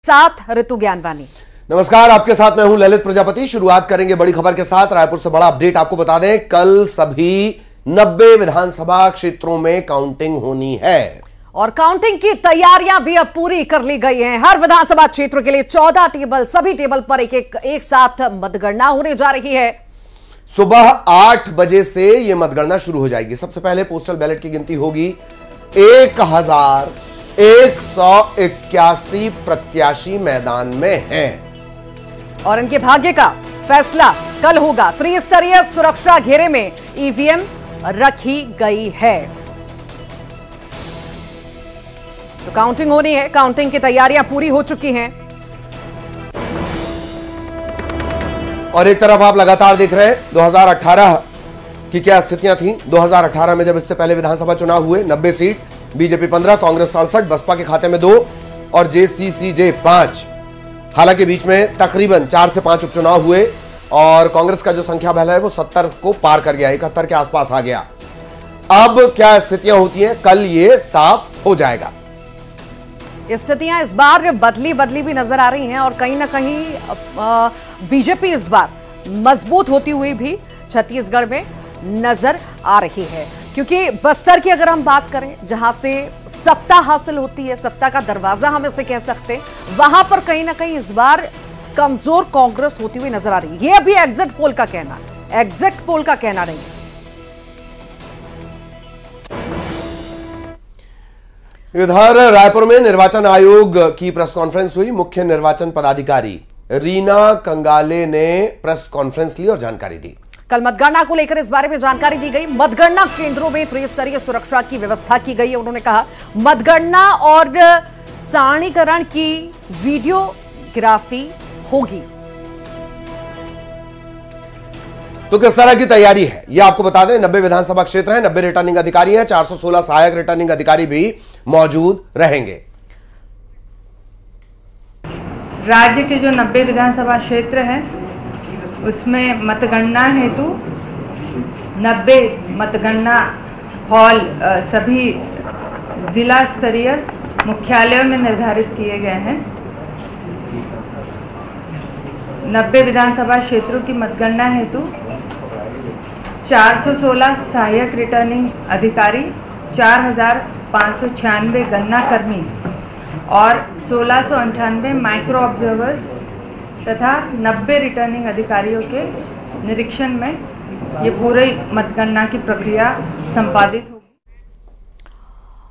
साथ ऋतु ज्ञानवानी। नमस्कार, आपके साथ मैं हूं ललित प्रजापति। शुरुआत करेंगे बड़ी खबर के साथ। रायपुर से बड़ा अपडेट आपको बता दें, कल सभी 90 विधानसभा क्षेत्रों में काउंटिंग होनी है और काउंटिंग की तैयारियां भी अब पूरी कर ली गई हैं। हर विधानसभा क्षेत्र के लिए 14 टेबल, सभी टेबल पर एक साथ मतगणना होने जा रही है। सुबह 8 बजे से यह मतगणना शुरू हो जाएगी। सबसे पहले पोस्टल बैलेट की गिनती होगी। 1181 प्रत्याशी मैदान में हैं और इनके भाग्य का फैसला कल होगा। त्रिस्तरीय सुरक्षा घेरे में ईवीएम रखी गई है। तो काउंटिंग होनी है। काउंटिंग की तैयारियां पूरी हो चुकी हैं और एक तरफ आप लगातार देख रहे हैं 2018 की क्या स्थितियां थी। 2018 में जब इससे पहले विधानसभा चुनाव हुए, 90 सीट, बीजेपी 15, कांग्रेस 67, बसपा के खाते में 2 और जेसीसीजे 5। हालांकि बीच में तकरीबन 4 से 5 उपचुनाव हुए और कांग्रेस का जो संख्या बल है वो 70 को पार कर गया, 71 के आसपास आ गया। अब क्या स्थितियां होती हैं, कल ये साफ हो जाएगा। स्थितियां इस बार बदली भी नजर आ रही हैं और कहीं ना कहीं बीजेपी इस बार मजबूत होती हुई भी छत्तीसगढ़ में नजर आ रही है। क्योंकि बस्तर की अगर हम बात करें, जहां से सत्ता हासिल होती है, सत्ता का दरवाजा हम इसे कह सकते हैं, वहां पर कहीं ना कहीं इस बार कमजोर कांग्रेस होती हुई नजर आ रही है। यह अभी एग्जिट पोल का कहना नहीं है। इधर रायपुर में निर्वाचन आयोग की प्रेस कॉन्फ्रेंस हुई। मुख्य निर्वाचन पदाधिकारी रीना कंगाले ने प्रेस कॉन्फ्रेंस ली और जानकारी दी। कल मतगणना को लेकर इस बारे में जानकारी दी गई। मतगणना केंद्रों में त्रिस्तरीय सुरक्षा की व्यवस्था की गई है। उन्होंने कहा मतगणना और सारणीकरण की वीडियोग्राफी होगी। तो किस तरह की तैयारी है ये आपको बता दें। 90 विधानसभा क्षेत्र है, 90 रिटर्निंग अधिकारी हैं, 416 सहायक रिटर्निंग अधिकारी भी मौजूद रहेंगे। राज्य के जो 90 विधानसभा क्षेत्र है उसमें मतगणना हेतु 90 मतगणना हॉल सभी जिला स्तरीय मुख्यालयों में निर्धारित किए गए हैं। 90 विधानसभा क्षेत्रों की मतगणना हेतु 416 सहायक रिटर्निंग अधिकारी, 4596 गणना कर्मी और 1698 माइक्रो ऑब्जर्वर्स तथा 90 रिटर्निंग अधिकारियों के निरीक्षण में ये पूरी मतगणना की प्रक्रिया संपादित होगी।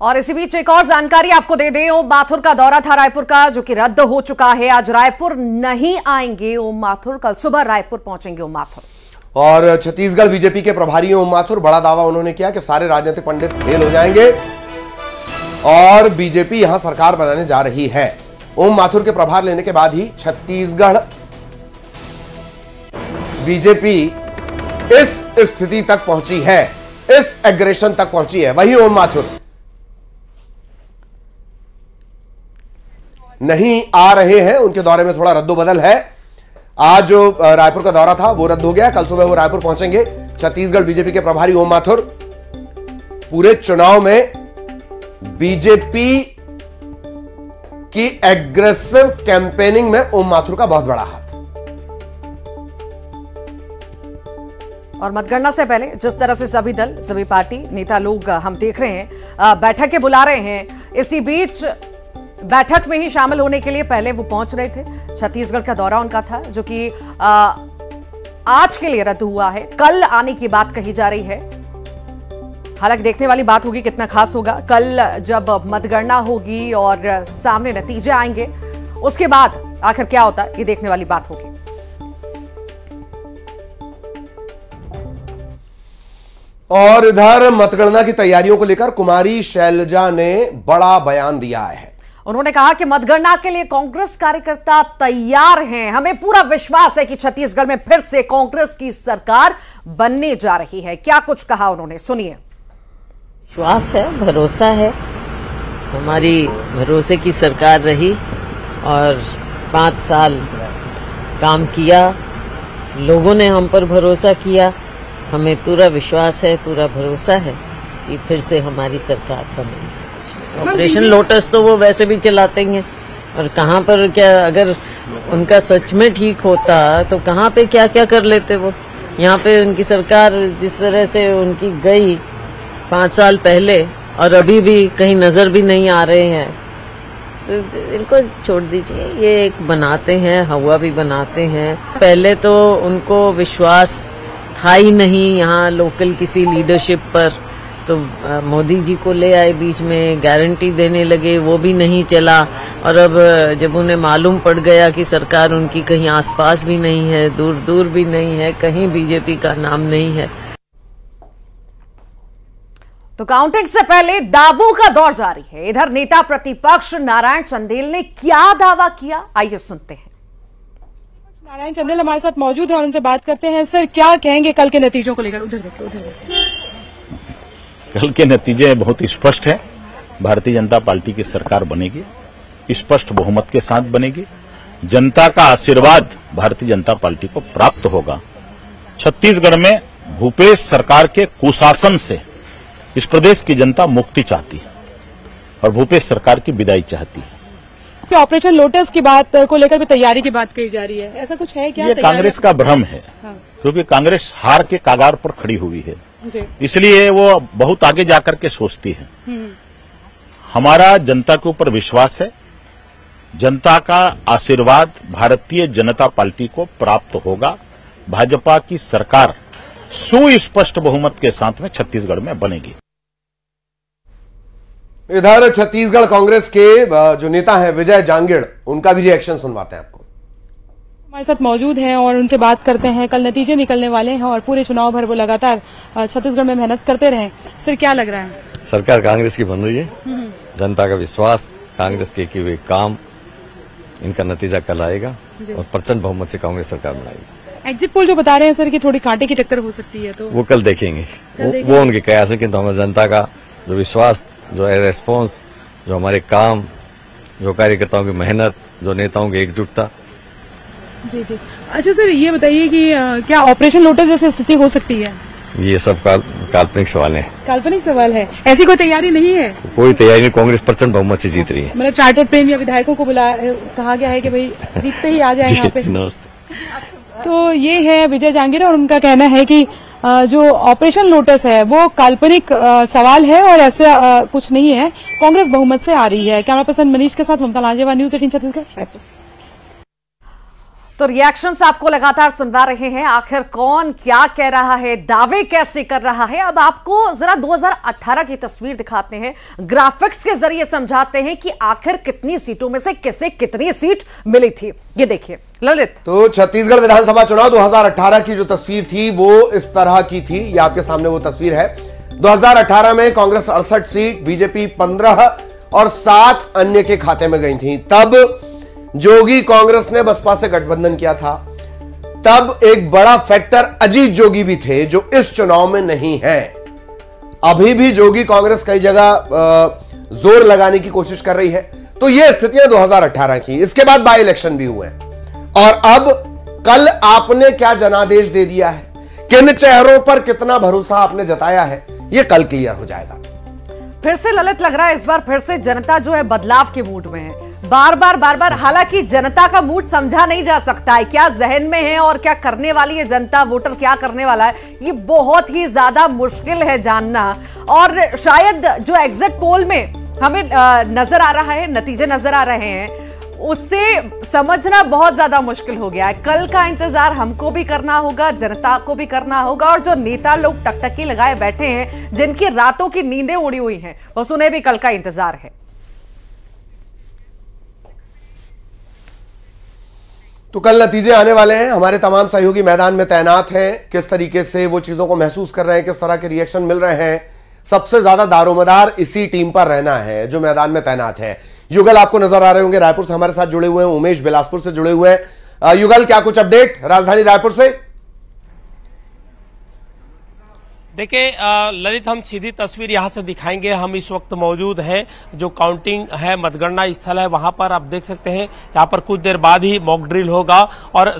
और इसी बीच एक और जानकारी आपको दे दें, ओम माथुर का दौरा था रायपुर का, जो कि रद्द हो चुका है। आज रायपुर नहीं आएंगे ओम माथुर, कल सुबह रायपुर पहुंचेंगे ओम माथुर। और छत्तीसगढ़ बीजेपी के प्रभारी ओम माथुर, बड़ा दावा उन्होंने किया कि सारे राजनीतिक पंडित फेल हो जाएंगे और बीजेपी यहां सरकार बनाने जा रही है। ओम माथुर के प्रभार लेने के बाद ही छत्तीसगढ़ बीजेपी इस स्थिति तक पहुंची है, इस एग्रेशन तक पहुंची है। वही ओम माथुर नहीं आ रहे हैं, उनके दौरे में थोड़ा रद्दोबदल है। आज जो रायपुर का दौरा था वो रद्द हो गया, कल सुबह वो रायपुर पहुंचेंगे। छत्तीसगढ़ बीजेपी के प्रभारी ओम माथुर, पूरे चुनाव में बीजेपी की एग्रेसिव कैंपेनिंग में ओम माथुर का बहुत बड़ा हाथ। और मतगणना से पहले जिस तरह से सभी दल, सभी पार्टी नेता लोग हम देख रहे हैं बैठकें बुला रहे हैं, इसी बीच बैठक में ही शामिल होने के लिए पहले वो पहुंच रहे थे। छत्तीसगढ़ का दौरा उनका था, जो कि आज के लिए रद्द हुआ है। कल आने की बात कही जा रही है। हालांकि देखने वाली बात होगी कितना खास होगा। कल जब मतगणना होगी और सामने नतीजे आएंगे, उसके बाद आखिर क्या होता है ये देखने वाली बात होगी। और इधर मतगणना की तैयारियों को लेकर कुमारी शैलजा ने बड़ा बयान दिया है। उन्होंने कहा कि मतगणना के लिए कांग्रेस कार्यकर्ता तैयार हैं। हमें पूरा विश्वास है कि छत्तीसगढ़ में फिर से कांग्रेस की सरकार बनने जा रही है। क्या कुछ कहा उन्होंने, सुनिए। विश्वास है, भरोसा है, हमारी भरोसे की सरकार रही और 5 साल काम किया, लोगों ने हम पर भरोसा किया। हमें पूरा विश्वास है, पूरा भरोसा है कि फिर से हमारी सरकार बनेगी। ऑपरेशन लोटस तो वो वैसे भी चलाते हैं, और कहाँ पर क्या, अगर उनका सच में ठीक होता तो कहाँ पे क्या क्या कर लेते वो। यहाँ पे उनकी सरकार जिस तरह से उनकी गई 5 साल पहले और अभी भी कहीं नजर भी नहीं आ रहे हैं, तो इनको छोड़ दीजिए। ये एक बनाते हैं, हवा भी बनाते हैं। पहले तो उनको विश्वास था ही नहीं यहाँ लोकल किसी लीडरशिप पर, तो मोदी जी को ले आए बीच में, गारंटी देने लगे, वो भी नहीं चला। और अब जब उन्हें मालूम पड़ गया कि सरकार उनकी कहीं आसपास भी नहीं है, दूर दूर भी नहीं है, कहीं बीजेपी का नाम नहीं है। तो काउंटिंग से पहले दावों का दौर जारी है। इधर नेता प्रतिपक्ष नारायण चंदेल ने क्या दावा किया, आइए सुनते हैं। नारायण चंदेल हमारे साथ मौजूद है और उनसे बात करते हैं। सर, क्या कहेंगे कल के नतीजों को लेकर? उधर देखिए। कल के नतीजे बहुत स्पष्ट है। भारतीय जनता पार्टी की सरकार बनेगी, स्पष्ट बहुमत के साथ बनेगी। जनता का आशीर्वाद भारतीय जनता पार्टी को प्राप्त होगा। छत्तीसगढ़ में भूपेश सरकार के कुशासन से इस प्रदेश की जनता मुक्ति चाहती है और भूपेश सरकार की विदाई चाहती है। ऑपरेशन लोटस की बात को लेकर भी तैयारी की बात कही जा रही है, ऐसा कुछ है क्या? ये कांग्रेस का भ्रम है। हाँ। क्योंकि कांग्रेस हार के कगार पर खड़ी हुई है, इसलिए वो बहुत आगे जाकर के सोचती है। हमारा जनता के ऊपर विश्वास है। जनता का आशीर्वाद भारतीय जनता पार्टी को प्राप्त होगा। भाजपा की सरकार सुस्पष्ट बहुमत के साथ में छत्तीसगढ़ में बनेगी। इधर छत्तीसगढ़ कांग्रेस के जो नेता हैं विजय जांगिड़, उनका भी रिएक्शन सुनवाते हैं आपको। हमारे साथ मौजूद हैं और उनसे बात करते हैं। कल नतीजे निकलने वाले हैं और पूरे चुनाव भर वो लगातार छत्तीसगढ़ में मेहनत करते रहे। सर, क्या लग रहा है? सरकार कांग्रेस की बन रही है। जनता का विश्वास, कांग्रेस के किए हुए काम, इनका नतीजा कल आएगा और प्रचंड बहुमत से कांग्रेस सरकार बनाएगी। एग्जिट पोल जो बता रहे हैं सर कि थोड़ी कांटे की टक्कर हो सकती है, तो वो कल देखेंगे। वो उनके कयास है, किंतु हमारे जनता का जो विश्वास, जो है रेस्पॉन्स, जो हमारे काम, जो कार्यकर्ताओं की मेहनत, जो नेताओं की एकजुटता। जी जी। अच्छा सर, ये बताइए कि क्या ऑपरेशन लोटस जैसी स्थिति हो सकती है? ये सब काल्पनिक सवाल है। काल्पनिक सवाल है, ऐसी कोई तैयारी नहीं है? कोई तैयारी नहीं। कांग्रेस प्रचंड बहुमत से जीत रही है। मतलब चार्टर्ड प्रेम या विधायकों को कहा गया है कि भाई जीतते ही आ जाए यहाँ पे। नमस्ते। तो ये है विजय जांगिड़ और उनका कहना है कि जो ऑपरेशन लोटस है वो काल्पनिक सवाल है और ऐसा कुछ नहीं है, कांग्रेस बहुमत से आ रही है। कैमरा पर्सन मनीष के साथ ममता लांजेवाल, न्यूज़ 18 छत्तीसगढ़। तो रिएक्शंस आपको लगातार सुनवा रहे हैं। आखिर कौन क्या कह रहा है, दावे कैसे कर रहा है। अब आपको जरा 2018 की तस्वीर दिखाते हैं, ग्राफिक्स के जरिए समझाते हैं कि आखिर कितनी सीटों में से किसे कितनी सीट मिली थी। ये देखिए ललित। तो छत्तीसगढ़ विधानसभा चुनाव 2018 की जो तस्वीर थी वो इस तरह की थी। ये आपके सामने वो तस्वीर है। 2018 में कांग्रेस 68 सीट, बीजेपी 15 और 7 अन्य के खाते में गई थी। तब जोगी कांग्रेस ने बसपा से गठबंधन किया था। तब एक बड़ा फैक्टर अजीत जोगी भी थे, जो इस चुनाव में नहीं है। अभी भी जोगी कांग्रेस कई जगह जोर लगाने की कोशिश कर रही है। तो ये स्थितियां 2018 की। इसके बाद बाई इलेक्शन भी हुए और अब कल आपने क्या जनादेश दे दिया है, किन चेहरों पर कितना भरोसा आपने जताया है, यह कल क्लियर हो जाएगा। फिर से ललित लग रहा है इस बार फिर से जनता जो है बदलाव के मूड में है। बार बार हालांकि जनता का मूड समझा नहीं जा सकता है, क्या जहन में है और क्या करने वाली है जनता, वोटर क्या करने वाला है, ये बहुत ही ज्यादा मुश्किल है जानना। और शायद जो एग्जिट पोल में हमें नजर आ रहा है, नतीजे नजर आ रहे हैं, उससे समझना बहुत ज्यादा मुश्किल हो गया है। कल का इंतजार हमको भी करना होगा, जनता को भी करना होगा। और जो नेता लोग टकटकी लगाए बैठे हैं, जिनकी रातों की नींदें उड़ी हुई हैं, बस उन्हें भी कल का इंतजार है। तो कल नतीजे आने वाले हैं। हमारे तमाम सहयोगी मैदान में तैनात हैं। किस तरीके से वो चीजों को महसूस कर रहे हैं, किस तरह के रिएक्शन मिल रहे हैं, सबसे ज्यादा दारोमदार इसी टीम पर रहना है जो मैदान में तैनात है। युगल आपको नजर आ रहे होंगे, रायपुर से हमारे साथ जुड़े हुए हैं, उमेश बिलासपुर से जुड़े हुए हैं। युगल, क्या कुछ अपडेट राजधानी रायपुर से? देखिए ललित, हम सीधी तस्वीर यहाँ से दिखाएंगे। हम इस वक्त मौजूद हैं जो काउंटिंग है, मतगणना स्थल है, वहां पर आप देख सकते हैं। यहाँ पर कुछ देर बाद ही मॉक ड्रिल होगा और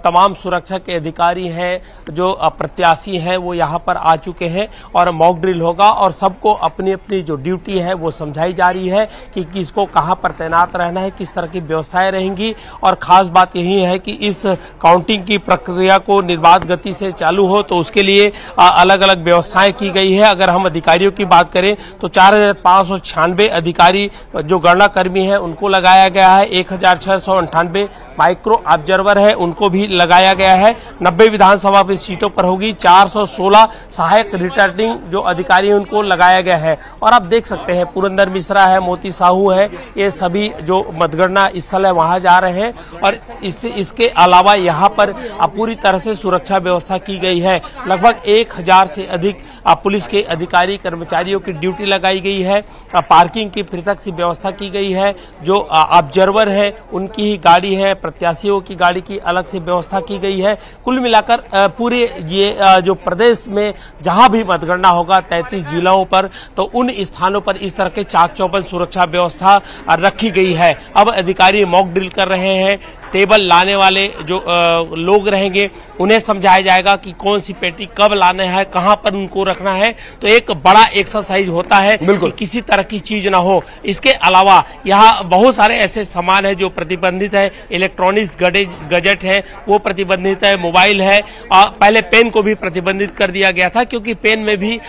तमाम सुरक्षा के अधिकारी हैं, जो प्रत्याशी हैं, वो यहाँ पर आ चुके हैं और मॉक ड्रिल होगा और सबको अपनी अपनी जो ड्यूटी है वो समझाई जा रही है कि किसको कहाँ पर तैनात रहना है, किस तरह की व्यवस्थाएं रहेंगी। और खास बात यही है कि इस काउंटिंग की प्रक्रिया को निर्बाध गति से चालू हो तो उसके लिए अलग अलग व्यवस्थाएं की गई है। अगर हम अधिकारियों की बात करें तो 4,596 अधिकारी जो गणना कर्मी है उनको लगाया गया है। 1,698 माइक्रो ऑब्जर्वर है, उनको भी लगाया गया है। 90 विधानसभा की सीटों पर होगी। 416 सहायक रिटर्निंग जो अधिकारी हैं उनको लगाया गया है। और आप देख सकते हैं पुरंदर मिश्रा है, मोती साहू है, ये सभी जो मतगणना स्थल है वहां जा रहे हैं। और इसके अलावा यहाँ पर पूरी तरह से सुरक्षा व्यवस्था की गई है। लगभग 1,000 से अधिक पुलिस के अधिकारी कर्मचारियों की ड्यूटी लगाई गई है। पार्किंग की पृथक सी व्यवस्था की गई है। जो ऑब्जर्वर है उनकी ही गाड़ी है, प्रत्याशियों की गाड़ी की अलग से व्यवस्था की गई है। कुल मिलाकर पूरे ये जो प्रदेश में जहां भी मतगणना होगा 33 जिलों पर, तो उन स्थानों पर इस तरह के चाक चौबंद सुरक्षा व्यवस्था रखी गई है। अब अधिकारी मॉक ड्रिल कर रहे हैं। टेबल लाने वाले जो लोग रहेंगे उन्हें समझाया जाएगा कि कौन सी पेटी कब लाना है, कहां पर उनको रखना है। तो एक बड़ा एक्सरसाइज होता है कि किसी तरह की चीज ना हो। इसके अलावा यहाँ बहुत सारे ऐसे सामान है जो प्रतिबंधित है। इलेक्ट्रॉनिक्स गैजेट है वो प्रतिबंधित है, मोबाइल है। पहले पेन को भी प्रतिबंधित कर दिया गया था क्योंकि पेन में भी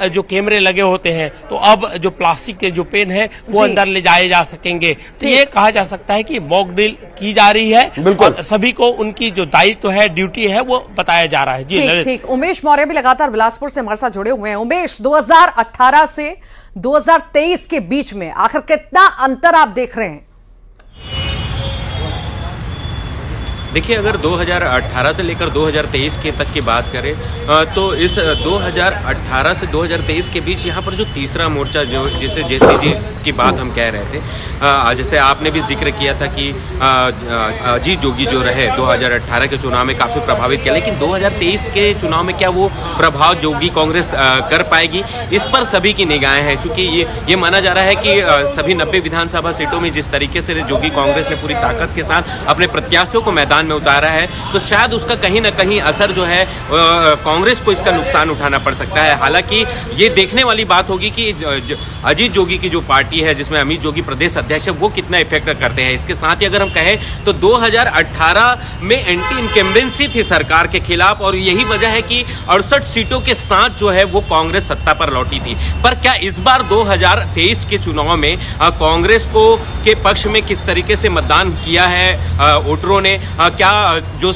जो कैमरे लगे होते हैं। तो अब जो प्लास्टिक के जो पेन है वो अंदर ले जाए जा सकेंगे। तो ये कहा जा सकता है कि मॉक ड्रिल की जा रही है और सभी को उनकी जो दायित्व है, ड्यूटी है, वो बताया जा रहा है। जी ठीक। उमेश मौर्य भी लगातार बिलासपुर से हमारे साथ जुड़े हुए हैं। उमेश, 2018 से 2023 के बीच में आखिर कितना अंतर आप देख रहे हैं? देखिए, अगर 2018 से लेकर 2023 के तक की बात करें तो इस 2018 से 2023 के बीच यहाँ पर जो तीसरा मोर्चा जो जिसे जेसीजी की बात हम कह रहे थे, जैसे आपने भी जिक्र किया था कि अजीत जोगी जो रहे 2018 के चुनाव में काफ़ी प्रभावित किया, लेकिन 2023 के चुनाव में क्या वो प्रभाव जोगी कांग्रेस कर पाएगी, इस पर सभी की निगाहें हैं। चूँकि ये माना जा रहा है कि सभी 90 विधानसभा सीटों में जिस तरीके से जोगी कांग्रेस ने पूरी ताकत के साथ अपने प्रत्याशियों को मैदान में उतारा है, तो शायद उसका कहीं ना कहीं असर जो है कांग्रेस को इसका नुकसान उठाना पड़ सकता है। हालांकि ये देखने वाली बात होगी कि अजीत जोगी की जो पार्टी है जिसमें अमित जोगी प्रदेश अध्यक्ष है वो कितना इफेक्ट करते हैं। इसके साथ ही अगर हम कहें तो 2018 में एंटी इनकम्बेंसी थी सरकार के खिलाफ और यही वजह है कि 68 सीटों के साथ जो है वो कांग्रेस सत्ता पर लौटी थी। पर क्या इस बार 2023 के चुनाव में कांग्रेस को के पक्ष में किस तरीके से मतदान किया है वोटरों ने, क्या जो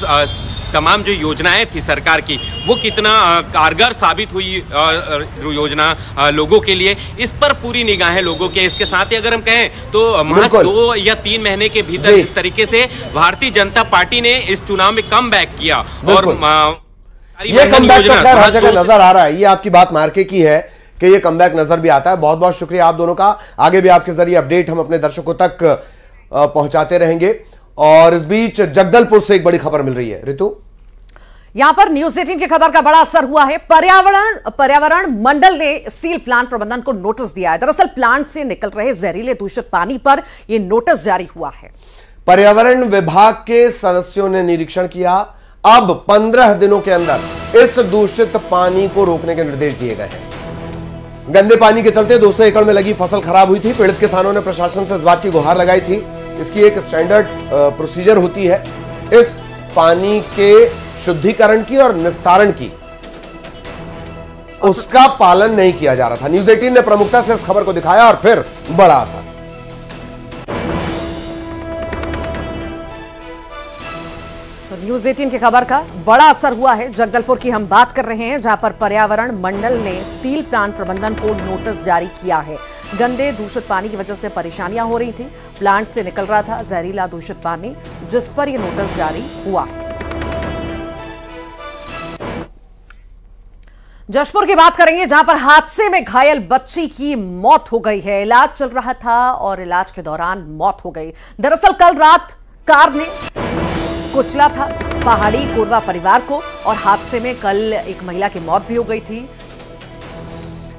तमाम जो योजनाएं थी सरकार की वो कितना कारगर साबित हुई जो योजना लोगों के लिए, इस पर पूरी निगाहें लोगों के। इसके साथ ही अगर हम कहें तो महज 2 या 3 महीने के भीतर इस तरीके से भारतीय जनता पार्टी ने इस चुनाव में कमबैक किया और ये कमबैक तो खैर हर जगह नजर आ रहा है। ये आपकी बात मार्के की है कि ये कमबैक नजर भी आता है। बहुत बहुत शुक्रिया आप दोनों का। आगे भी आपके जरिए अपडेट हम अपने दर्शकों तक पहुंचाते रहेंगे। और इस बीच जगदलपुर से एक बड़ी खबर मिल रही है, ऋतु। यहां पर न्यूज़ 18 की खबर का बड़ा असर हुआ है। पर्यावरण मंडल ने स्टील प्लांट प्रबंधन को नोटिस दिया है। दरअसल प्लांट से निकल रहे जहरीले दूषित पानी पर यह नोटिस जारी हुआ है। पर्यावरण विभाग के सदस्यों ने निरीक्षण किया। अब 15 दिनों के अंदर इस दूषित पानी को रोकने के निर्देश दिए गए हैं। गंदे पानी के चलते 200 एकड़ में लगी फसल खराब हुई थी। पीड़ित किसानों ने प्रशासन से इस बात की गुहार लगाई थी। इसकी एक स्टैंडर्ड प्रोसीजर होती है इस पानी के शुद्धिकरण की और निस्तारण की, उसका पालन नहीं किया जा रहा था। न्यूज़ 18 ने प्रमुखता से इस खबर को दिखाया और फिर बड़ा असर। तो न्यूज़ 18 की खबर का बड़ा असर हुआ है। जगदलपुर की हम बात कर रहे हैं जहां पर पर्यावरण मंडल ने स्टील प्लांट प्रबंधन को नोटिस जारी किया है। गंदे दूषित पानी की वजह से परेशानियां हो रही थी। प्लांट से निकल रहा था जहरीला दूषित पानी, जिस पर यह नोटिस जारी हुआ। जशपुर की बात करेंगे जहां पर हादसे में घायल बच्ची की मौत हो गई है। इलाज चल रहा था और इलाज के दौरान मौत हो गई। दरअसल कल रात कार ने कुचला था पहाड़ी कोरवा परिवार को और हादसे में कल एक महिला की मौत भी हो गई थी।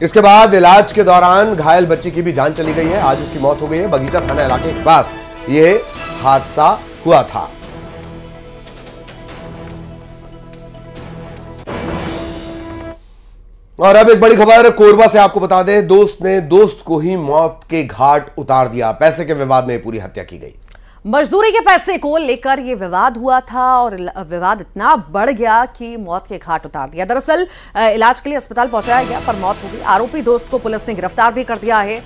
इसके बाद इलाज के दौरान घायल बच्ची की भी जान चली गई है। आज उसकी मौत हो गई है। बगीचा थाना इलाके के पास यह हादसा हुआ था। और अब एक बड़ी खबर कोरबा से आपको बता दें, दोस्त ने दोस्त को ही मौत के घाट उतार दिया। पैसे के विवाद में पूरी हत्या की गई। मजदूरी के पैसे को लेकर यह विवाद हुआ था और विवाद इतना बढ़ गया कि मौत के घाट उतार दिया। दरअसल इलाज के लिए अस्पताल पहुंचाया गया पर मौत हो गई। आरोपी दोस्त को पुलिस ने गिरफ्तार भी कर दिया है।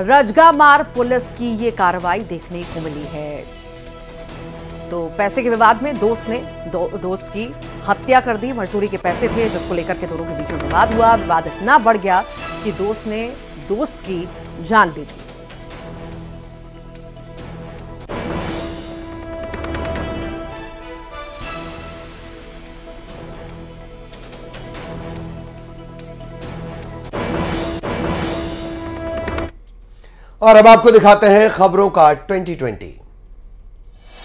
रजगामार पुलिस की ये कार्रवाई देखने को मिली है। तो पैसे के विवाद में दोस्त ने दोस्त की हत्या कर दी। मजदूरी के पैसे थे जिसको लेकर के दोनों के बीच में विवाद हुआ। विवाद इतना बढ़ गया कि दोस्त ने दोस्त की जान ले ली। और अब आपको दिखाते हैं खबरों का 2020।